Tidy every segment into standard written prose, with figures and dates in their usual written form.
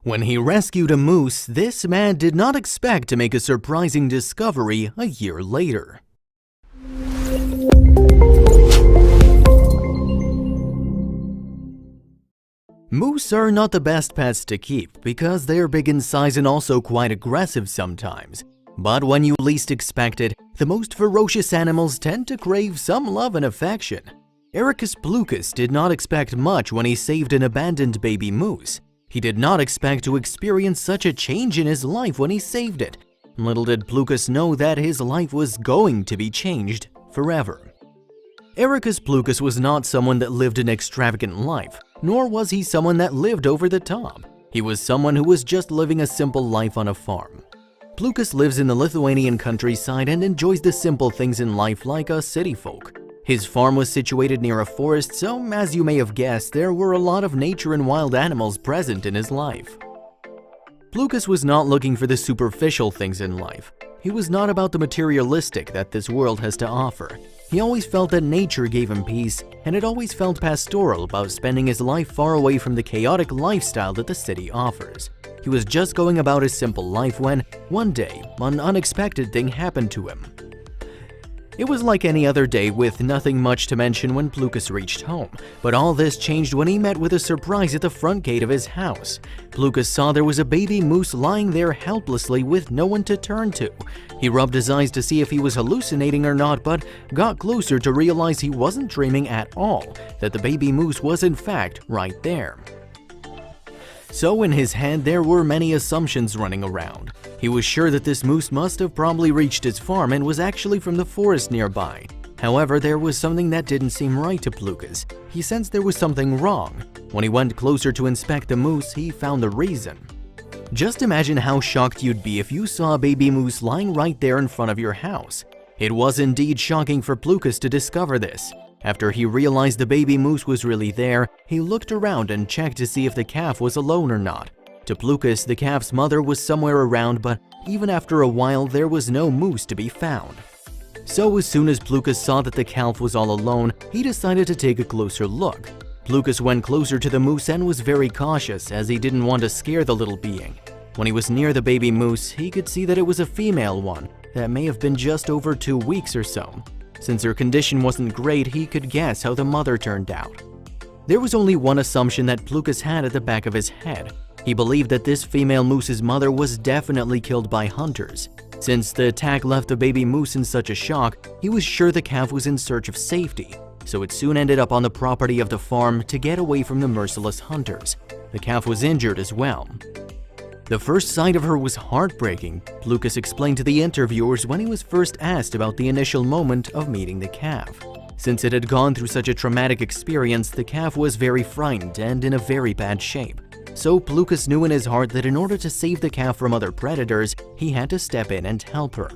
When he rescued a moose, this man did not expect to make a surprising discovery a year later. Moose are not the best pets to keep because they are big in size and also quite aggressive sometimes. But when you least expect it, the most ferocious animals tend to crave some love and affection. Erikas Plucas did not expect much when he saved an abandoned baby moose. He did not expect to experience such a change in his life when he saved it. Little did Plucas know that his life was going to be changed forever. Erikas Plucas was not someone that lived an extravagant life, nor was he someone that lived over the top. He was someone who was just living a simple life on a farm. Plucas lives in the Lithuanian countryside and enjoys the simple things in life like a city folk. His farm was situated near a forest, so as you may have guessed, there were a lot of nature and wild animals present in his life. Plucas was not looking for the superficial things in life. He was not about the materialistic that this world has to offer. He always felt that nature gave him peace, and it always felt pastoral about spending his life far away from the chaotic lifestyle that the city offers. He was just going about his simple life when, one day, an unexpected thing happened to him. It was like any other day with nothing much to mention when Plucas reached home, but all this changed when he met with a surprise at the front gate of his house. Plucas saw there was a baby moose lying there helplessly with no one to turn to. He rubbed his eyes to see if he was hallucinating or not, but got closer to realize he wasn't dreaming at all, that the baby moose was in fact right there. So in his head there were many assumptions running around. He was sure that this moose must have probably reached his farm and was actually from the forest nearby. However, there was something that didn't seem right to Plucas. He sensed there was something wrong. When he went closer to inspect the moose, he found the reason. Just imagine how shocked you'd be if you saw a baby moose lying right there in front of your house. It was indeed shocking for Plucas to discover this. After he realized the baby moose was really there, he looked around and checked to see if the calf was alone or not. To Plucas, the calf's mother was somewhere around, but even after a while, there was no moose to be found. So as soon as Plucas saw that the calf was all alone, he decided to take a closer look. Plucas went closer to the moose and was very cautious as he didn't want to scare the little being. When he was near the baby moose, he could see that it was a female one that may have been just over 2 weeks or so. Since her condition wasn't great, he could guess how the mother turned out. There was only one assumption that Plucas had at the back of his head. He believed that this female moose's mother was definitely killed by hunters. Since the attack left the baby moose in such a shock, he was sure the calf was in search of safety, so it soon ended up on the property of the farm to get away from the merciless hunters. The calf was injured as well. The first sight of her was heartbreaking, Plucas explained to the interviewers when he was first asked about the initial moment of meeting the calf. Since it had gone through such a traumatic experience, the calf was very frightened and in a very bad shape. So Plucas knew in his heart that in order to save the calf from other predators, he had to step in and help her.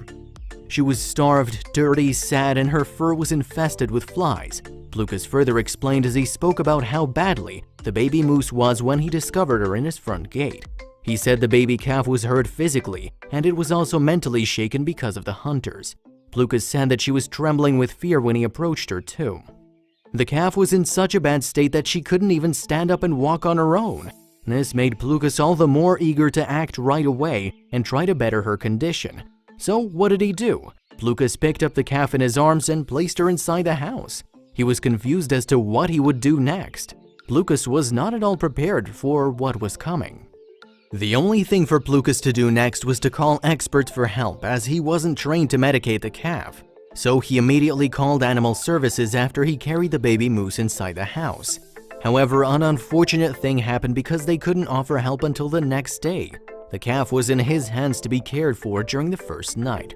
She was starved, dirty, sad, and her fur was infested with flies. Plucas further explained as he spoke about how badly the baby moose was when he discovered her in his front gate. He said the baby calf was hurt physically, and it was also mentally shaken because of the hunters. Plucas said that she was trembling with fear when he approached her too. The calf was in such a bad state that she couldn't even stand up and walk on her own. This made Plucas all the more eager to act right away and try to better her condition. So what did he do? Plucas picked up the calf in his arms and placed her inside the house. He was confused as to what he would do next. Plucas was not at all prepared for what was coming. The only thing for Plucas to do next was to call experts for help as he wasn't trained to medicate the calf. So he immediately called animal services after he carried the baby moose inside the house. However, an unfortunate thing happened because they couldn't offer help until the next day. The calf was in his hands to be cared for during the first night.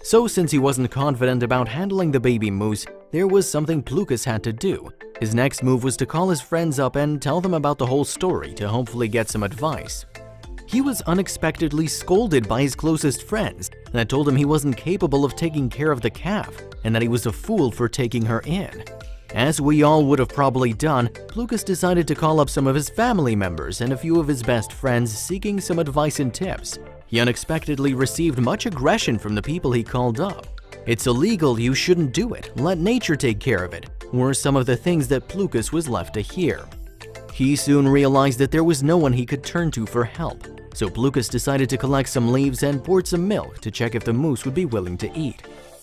So since he wasn't confident about handling the baby moose, there was something Plucas had to do. His next move was to call his friends up and tell them about the whole story to hopefully get some advice. He was unexpectedly scolded by his closest friends that told him he wasn't capable of taking care of the calf and that he was a fool for taking her in. As we all would have probably done, Plucas decided to call up some of his family members and a few of his best friends seeking some advice and tips. He unexpectedly received much aggression from the people he called up. "It's illegal, you shouldn't do it, let nature take care of it," were some of the things that Plucas was left to hear. He soon realized that there was no one he could turn to for help, so Plucas decided to collect some leaves and poured some milk to check if the moose would be willing to eat.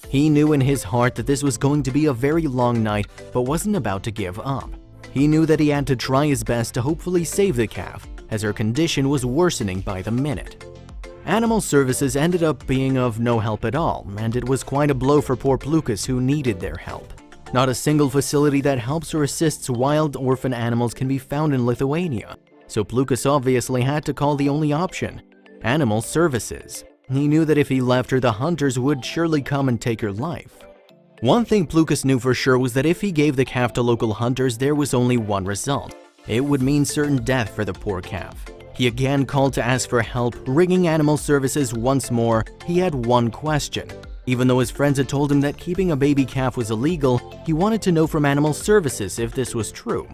He knew in his heart that this was going to be a very long night, but wasn't about to give up. He knew that he had to try his best to hopefully save the calf, as her condition was worsening by the minute. Animal services ended up being of no help at all, and it was quite a blow for poor Plucas, who needed their help. Not a single facility that helps or assists wild orphan animals can be found in Lithuania, so Plucas obviously had to call the only option: animal services. He knew that if he left her, the hunters would surely come and take her life. One thing Plucas knew for sure was that if he gave the calf to local hunters, there was only one result. It would mean certain death for the poor calf. He again called to ask for help, ringing animal services once more. He had one question. Even though his friends had told him that keeping a baby calf was illegal, he wanted to know from animal services if this was true.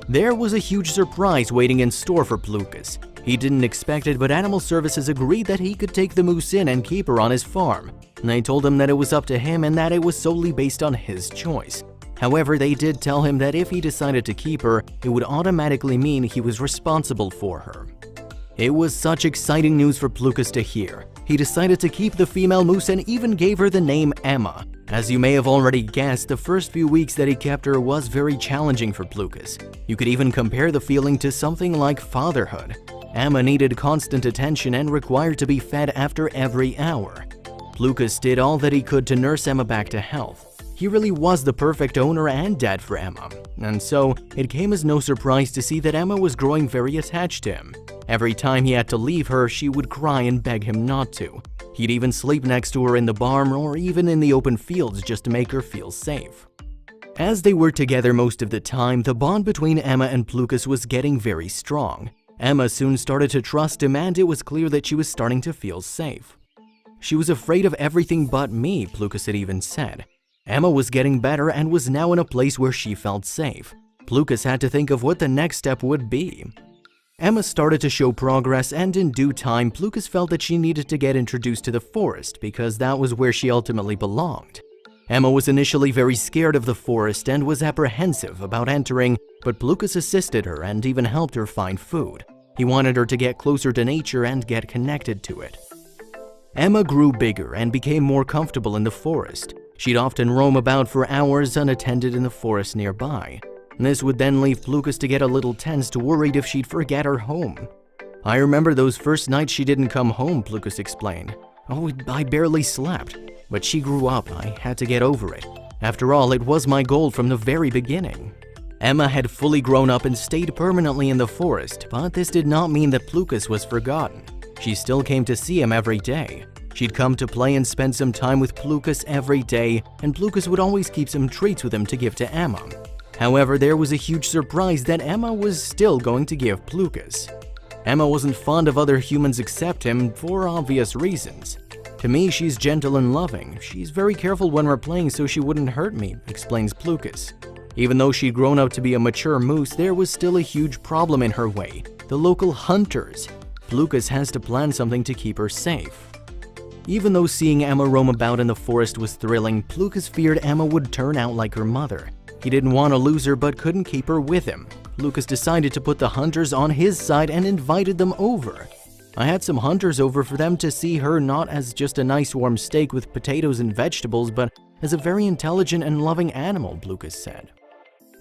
There was a huge surprise waiting in store for Plucas. He didn't expect it, but animal services agreed that he could take the moose in and keep her on his farm. They told him that it was up to him and that it was solely based on his choice. However, they did tell him that if he decided to keep her, it would automatically mean he was responsible for her. It was such exciting news for Plucas to hear. He decided to keep the female moose and even gave her the name Emma. As you may have already guessed, the first few weeks that he kept her was very challenging for Plucas. You could even compare the feeling to something like fatherhood. Emma needed constant attention and required to be fed after every hour. Plucas did all that he could to nurse Emma back to health. He really was the perfect owner and dad for Emma, and so it came as no surprise to see that Emma was growing very attached to him. Every time he had to leave her, she would cry and beg him not to. He'd even sleep next to her in the barn or even in the open fields just to make her feel safe. As they were together most of the time, the bond between Emma and Plucas was getting very strong. Emma soon started to trust him, and it was clear that she was starting to feel safe. She was afraid of everything but me, Plucas had even said. Emma was getting better and was now in a place where she felt safe. Plucas had to think of what the next step would be. Emma started to show progress, and in due time, Plucas felt that she needed to get introduced to the forest because that was where she ultimately belonged. Emma was initially very scared of the forest and was apprehensive about entering, but Plucas assisted her and even helped her find food. He wanted her to get closer to nature and get connected to it. Emma grew bigger and became more comfortable in the forest. She'd often roam about for hours unattended in the forest nearby. This would then leave Plucas to get a little tensed, worried if she'd forget her home. "I remember those first nights she didn't come home," Plucas explained. "Oh, I barely slept. But she grew up. I had to get over it. After all, it was my goal from the very beginning." Emma had fully grown up and stayed permanently in the forest, but this did not mean that Plucas was forgotten. She still came to see him every day. She'd come to play and spend some time with Plucas every day, and Plucas would always keep some treats with him to give to Emma. However, there was a huge surprise that Emma was still going to give Plucas. Emma wasn't fond of other humans except him for obvious reasons. "To me, she's gentle and loving. She's very careful when we're playing so she wouldn't hurt me," explains Plucas. Even though she'd grown up to be a mature moose, there was still a huge problem in her way: the local hunters. Plucas has to plan something to keep her safe. Even though seeing Emma roam about in the forest was thrilling, Plucas feared Emma would turn out like her mother. He didn't want to lose her but couldn't keep her with him. Plucas decided to put the hunters on his side and invited them over. "I had some hunters over for them to see her not as just a nice warm steak with potatoes and vegetables, but as a very intelligent and loving animal," Plucas said.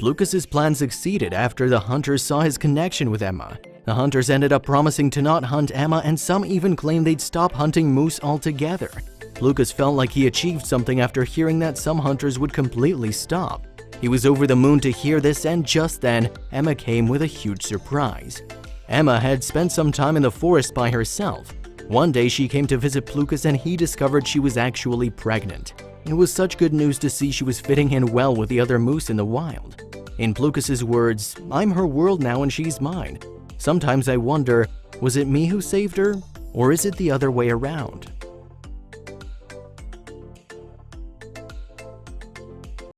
Plucas's plan succeeded after the hunters saw his connection with Emma. The hunters ended up promising to not hunt Emma, and some even claimed they'd stop hunting moose altogether. Plucas felt like he achieved something after hearing that some hunters would completely stop. He was over the moon to hear this, and just then, Emma came with a huge surprise. Emma had spent some time in the forest by herself. One day she came to visit Plucas and he discovered she was actually pregnant. It was such good news to see she was fitting in well with the other moose in the wild. In Plucas's words, "I'm her world now and she's mine. Sometimes I wonder, was it me who saved her, or is it the other way around?"